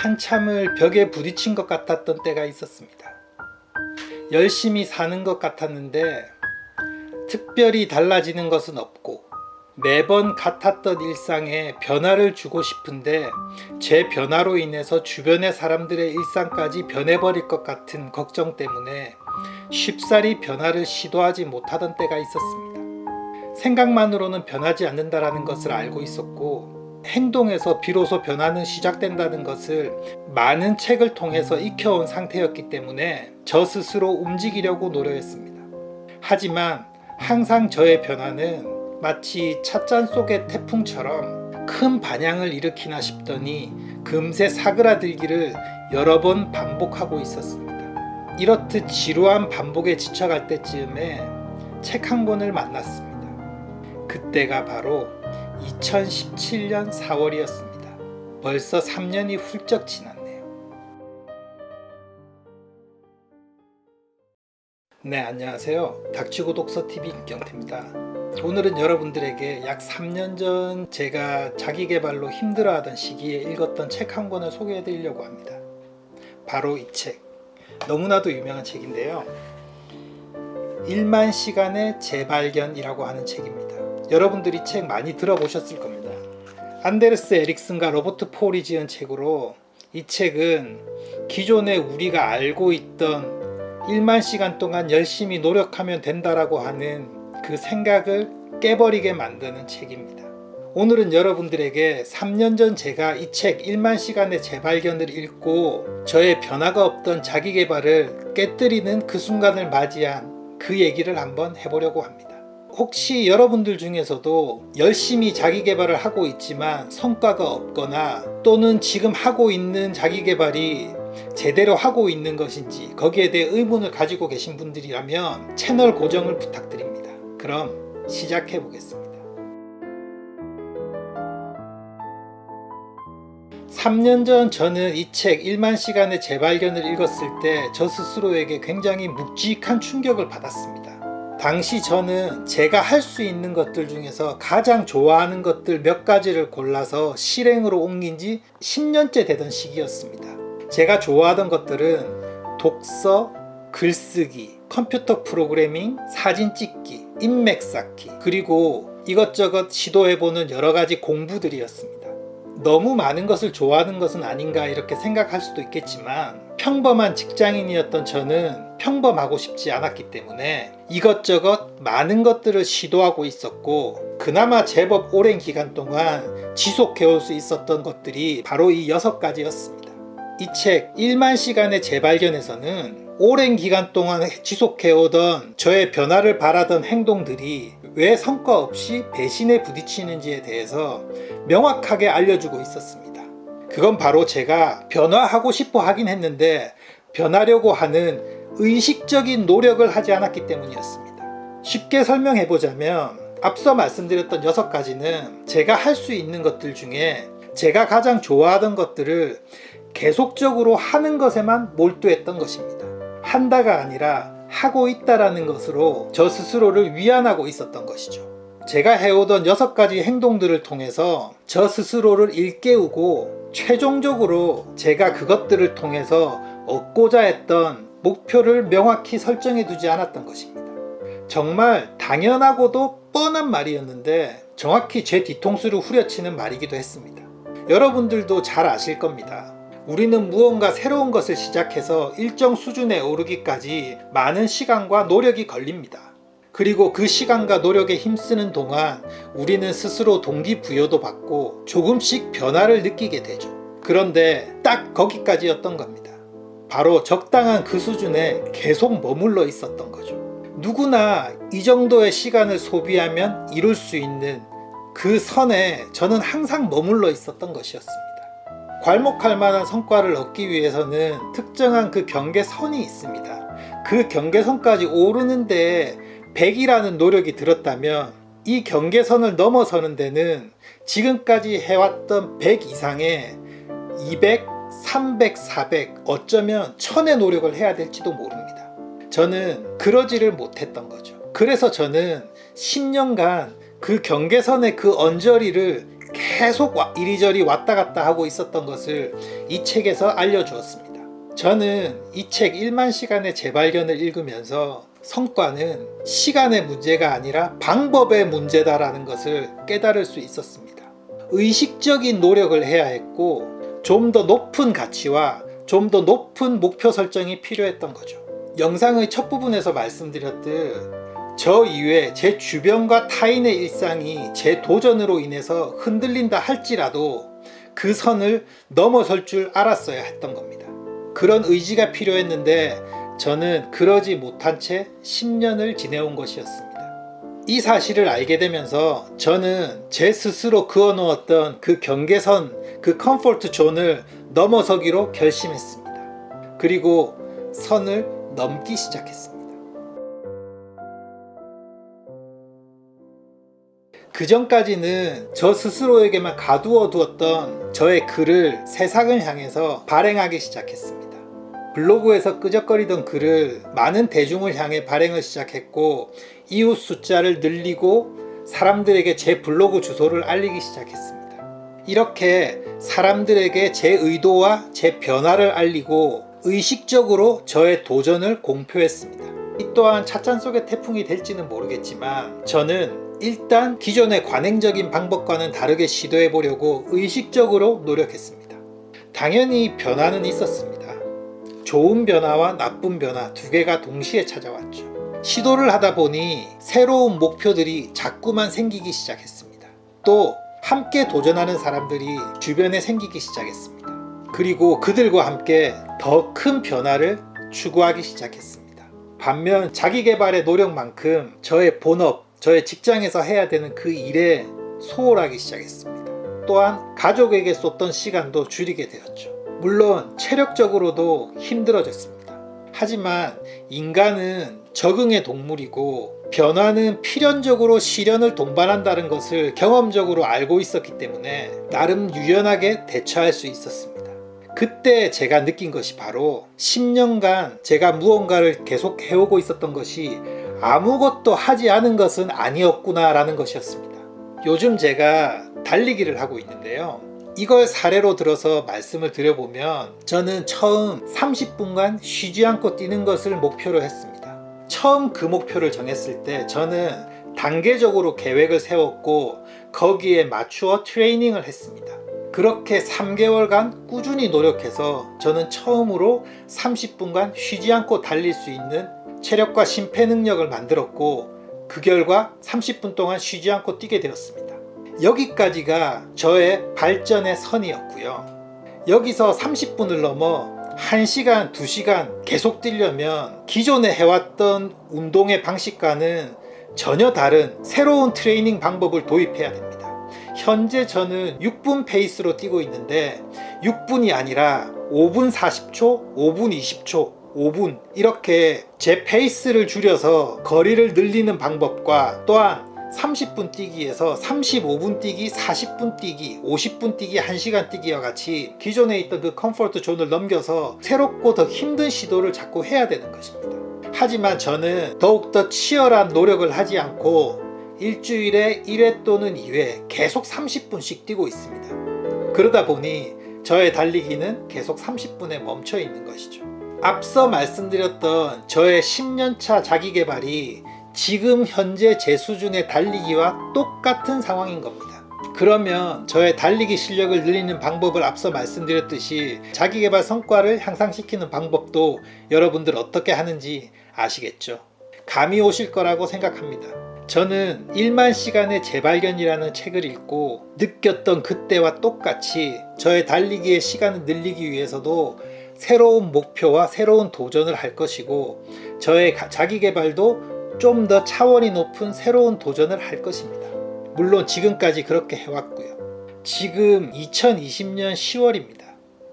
한참을 벽에 부딪힌 것 같았던 때가 있었습니다. 열심히 사는 것 같았는데 특별히 달라지는 것은 없고 매번 같았던 일상에 변화를 주고 싶은데 제 변화로 인해서 주변의 사람들의 일상까지 변해버릴 것 같은 걱정 때문에 쉽사리 변화를 시도하지 못하던 때가 있었습니다. 생각만으로는 변하지 않는다는 것을 알고 있었고 행동에서 비로소 변화는 시작된다는 것을 많은 책을 통해서 익혀온 상태였기 때문에 저 스스로 움직이려고 노력했습니다. 하지만 항상 저의 변화는 마치 찻잔 속의 태풍처럼 큰 반향을 일으키나 싶더니 금세 사그라들기를 여러 번 반복하고 있었습니다. 이렇듯 지루한 반복에 지쳐갈 때쯤에 책 한 권을 만났습니다. 그때가 바로 2017년 4월이었습니다. 벌써 3년이 훌쩍 지났네요. 네, 안녕하세요. 닥치고 독서TV 김경태입니다. 오늘은 여러분들에게 약 3년 전 제가 자기계발로 힘들어하던 시기에 읽었던 책 한 권을 소개해 드리려고 합니다. 바로 이 책, 너무나도 유명한 책인데요. 1만 시간의 재발견이라고 하는 책입니다. 여러분들이 책 많이 들어보셨을 겁니다. 안데르스 에릭슨과 로버트 폴이 지은 책으로 이 책은 기존에 우리가 알고 있던 1만 시간 동안 열심히 노력하면 된다라고 하는 그 생각을 깨버리게 만드는 책입니다. 오늘은 여러분들에게 3년 전 제가 이 책 1만 시간의 재발견을 읽고 저의 변화가 없던 자기계발을 깨뜨리는 그 순간을 맞이한 그 얘기를 한번 해보려고 합니다. 혹시 여러분들 중에서도 열심히 자기계발을 하고 있지만 성과가 없거나 또는 지금 하고 있는 자기계발이 제대로 하고 있는 것인지 거기에 대해 의문을 가지고 계신 분들이라면 채널 고정을 부탁드립니다. 그럼 시작해 보겠습니다. 3년 전 저는 이 책 1만 시간의 재발견을 읽었을 때 저 스스로에게 굉장히 묵직한 충격을 받았습니다. 당시 저는 제가 할 수 있는 것들 중에서 가장 좋아하는 것들 몇 가지를 골라서 실행으로 옮긴 지 10년째 되던 시기였습니다. 제가 좋아하던 것들은 독서, 글쓰기, 컴퓨터 프로그래밍, 사진 찍기, 인맥 쌓기, 그리고 이것저것 시도해보는 여러가지 공부들이었습니다. 너무 많은 것을 좋아하는 것은 아닌가 이렇게 생각할 수도 있겠지만 평범한 직장인이었던 저는 평범하고 싶지 않았기 때문에 이것저것 많은 것들을 시도하고 있었고 그나마 제법 오랜 기간 동안 지속해올 수 있었던 것들이 바로 이 6가지였습니다. 이 책 1만 시간의 재발견에서는 오랜 기간 동안 지속해오던 저의 변화를 바라던 행동들이 왜 성과 없이 배신에 부딪히는지에 대해서 명확하게 알려주고 있었습니다. 그건 바로 제가 변화하고 싶어 하긴 했는데 변하려고 하는 의식적인 노력을 하지 않았기 때문이었습니다. 쉽게 설명해 보자면 앞서 말씀드렸던 6가지는 제가 할 수 있는 것들 중에 제가 가장 좋아하던 것들을 계속적으로 하는 것에만 몰두했던 것입니다. 한다가 아니라 하고 있다라는 것으로 저 스스로를 위안하고 있었던 것이죠. 제가 해오던 6가지 행동들을 통해서 저 스스로를 일깨우고 최종적으로 제가 그것들을 통해서 얻고자 했던 목표를 명확히 설정해 두지 않았던 것입니다. 정말 당연하고도 뻔한 말이었는데 정확히 제 뒤통수를 후려치는 말이기도 했습니다. 여러분들도 잘 아실 겁니다. 우리는 무언가 새로운 것을 시작해서 일정 수준에 오르기까지 많은 시간과 노력이 걸립니다. 그리고 그 시간과 노력에 힘쓰는 동안 우리는 스스로 동기부여도 받고 조금씩 변화를 느끼게 되죠. 그런데 딱 거기까지였던 겁니다. 바로 적당한 그 수준에 계속 머물러 있었던 거죠. 누구나 이 정도의 시간을 소비하면 이룰 수 있는 그 선에 저는 항상 머물러 있었던 것이었습니다. 괄목할 만한 성과를 얻기 위해서는 특정한 그 경계선이 있습니다. 그 경계선까지 오르는데 100이라는 노력이 들었다면 이 경계선을 넘어서는 데는 지금까지 해왔던 100 이상의 200, 300, 400, 어쩌면 1000의 노력을 해야 될지도 모릅니다. 저는 그러지를 못했던 거죠. 그래서 저는 10년간 그 경계선의 그 언저리를 계속 이리저리 왔다 갔다 하고 있었던 것을 이 책에서 알려주었습니다. 저는 이 책 1만 시간의 재발견을 읽으면서 성과는 시간의 문제가 아니라 방법의 문제다라는 것을 깨달을 수 있었습니다. 의식적인 노력을 해야 했고 좀 더 높은 가치와 좀 더 높은 목표 설정이 필요했던 거죠. 영상의 첫 부분에서 말씀드렸듯 저 이외에 제 주변과 타인의 일상이 제 도전으로 인해서 흔들린다 할지라도 그 선을 넘어설 줄 알았어야 했던 겁니다. 그런 의지가 필요했는데 저는 그러지 못한 채 10년을 지내온 것이었습니다. 이 사실을 알게 되면서 저는 제 스스로 그어놓았던 그 경계선, 그 컴포트 존을 넘어서기로 결심했습니다. 그리고 선을 넘기 시작했습니다. 그 전까지는 저 스스로에게만 가두어 두었던 저의 글을 세상을 향해서 발행하기 시작했습니다. 블로그에서 끄적거리던 글을 많은 대중을 향해 발행을 시작했고 이웃 숫자를 늘리고 사람들에게 제 블로그 주소를 알리기 시작했습니다. 이렇게 사람들에게 제 의도와 제 변화를 알리고 의식적으로 저의 도전을 공표했습니다. 이 또한 찻잔 속의 태풍이 될지는 모르겠지만 저는 일단 기존의 관행적인 방법과는 다르게 시도해 보려고 의식적으로 노력했습니다. 당연히 변화는 있었습니다. 좋은 변화와 나쁜 변화 두 개가 동시에 찾아왔죠. 시도를 하다 보니 새로운 목표들이 자꾸만 생기기 시작했습니다. 또 함께 도전하는 사람들이 주변에 생기기 시작했습니다. 그리고 그들과 함께 더 큰 변화를 추구하기 시작했습니다. 반면 자기개발의 노력만큼 저의 본업, 저의 직장에서 해야 되는 그 일에 소홀하기 시작했습니다. 또한 가족에게 쏟던 시간도 줄이게 되었죠. 물론 체력적으로도 힘들어졌습니다. 하지만 인간은 적응의 동물이고 변화는 필연적으로 시련을 동반한다는 것을 경험적으로 알고 있었기 때문에 나름 유연하게 대처할 수 있었습니다. 그때 제가 느낀 것이 바로 10년간 제가 무언가를 계속 해오고 있었던 것이 아무것도 하지 않은 것은 아니었구나 라는 것이었습니다. 요즘 제가 달리기를 하고 있는데요. 이걸 사례로 들어서 말씀을 드려보면 저는 처음 30분간 쉬지 않고 뛰는 것을 목표로 했습니다. 처음 그 목표를 정했을 때 저는 단계적으로 계획을 세웠고 거기에 맞추어 트레이닝을 했습니다. 그렇게 3개월간 꾸준히 노력해서 저는 처음으로 30분간 쉬지 않고 달릴 수 있는 체력과 심폐 능력을 만들었고 그 결과 30분 동안 쉬지 않고 뛰게 되었습니다. 여기까지가 저의 발전의 선이었고요. 여기서 30분을 넘어 1시간, 2시간 계속 뛰려면 기존에 해왔던 운동의 방식과는 전혀 다른 새로운 트레이닝 방법을 도입해야 됩니다. 현재 저는 6분 페이스로 뛰고 있는데 6분이 아니라 5분 40초, 5분 20초, 5분 이렇게 제 페이스를 줄여서 거리를 늘리는 방법과 또한 30분 뛰기에서 35분 뛰기, 40분 뛰기, 50분 뛰기, 1시간 뛰기와 같이 기존에 있던 그 컴포트 존을 넘겨서 새롭고 더 힘든 시도를 자꾸 해야 되는 것입니다. 하지만 저는 더욱더 치열한 노력을 하지 않고 일주일에 1회 또는 2회 계속 30분씩 뛰고 있습니다. 그러다 보니 저의 달리기는 계속 30분에 멈춰 있는 것이죠. 앞서 말씀드렸던 저의 10년차 자기개발이 지금 현재 제 수준의 달리기와 똑같은 상황인 겁니다. 그러면 저의 달리기 실력을 늘리는 방법을 앞서 말씀드렸듯이 자기개발 성과를 향상시키는 방법도 여러분들 어떻게 하는지 아시겠죠? 감이 오실 거라고 생각합니다. 저는 1만 시간의 재발견이라는 책을 읽고 느꼈던 그때와 똑같이 저의 달리기의 시간을 늘리기 위해서도 새로운 목표와 새로운 도전을 할 것이고 저의 자기개발도 좀 더 차원이 높은 새로운 도전을 할 것입니다. 물론 지금까지 그렇게 해왔고요. 지금 2020년 10월입니다.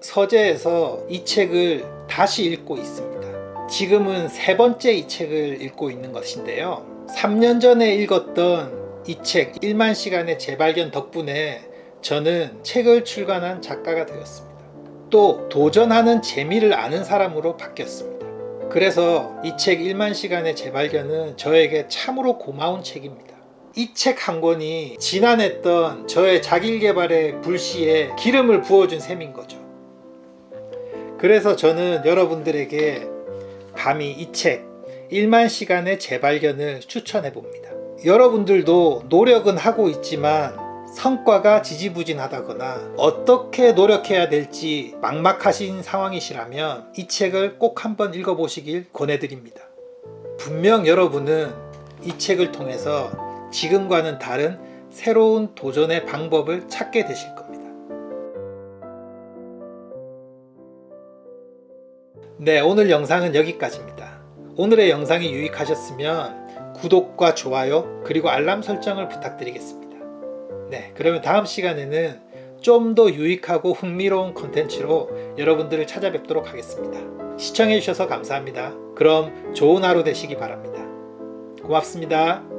서재에서 이 책을 다시 읽고 있습니다. 지금은 세 번째 이 책을 읽고 있는 것인데요. 3년 전에 읽었던 이 책 1만 시간의 재발견 덕분에 저는 책을 출간한 작가가 되었습니다. 또 도전하는 재미를 아는 사람으로 바뀌었습니다. 그래서 이 책 1만 시간의 재발견은 저에게 참으로 고마운 책입니다. 이 책 한 권이 지난했던 저의 자기개발의 불씨에 기름을 부어준 셈인 거죠. 그래서 저는 여러분들에게 감히 이 책 1만 시간의 재발견을 추천해 봅니다. 여러분들도 노력은 하고 있지만 성과가 지지부진하다거나 어떻게 노력해야 될지 막막하신 상황이시라면 이 책을 꼭 한번 읽어보시길 권해드립니다. 분명 여러분은 이 책을 통해서 지금과는 다른 새로운 도전의 방법을 찾게 되실 겁니다. 네, 오늘 영상은 여기까지입니다. 오늘의 영상이 유익하셨으면 구독과 좋아요 그리고 알람 설정을 부탁드리겠습니다. 네, 그러면 다음 시간에는 좀 더 유익하고 흥미로운 콘텐츠로 여러분들을 찾아뵙도록 하겠습니다. 시청해 주셔서 감사합니다. 그럼 좋은 하루 되시기 바랍니다. 고맙습니다.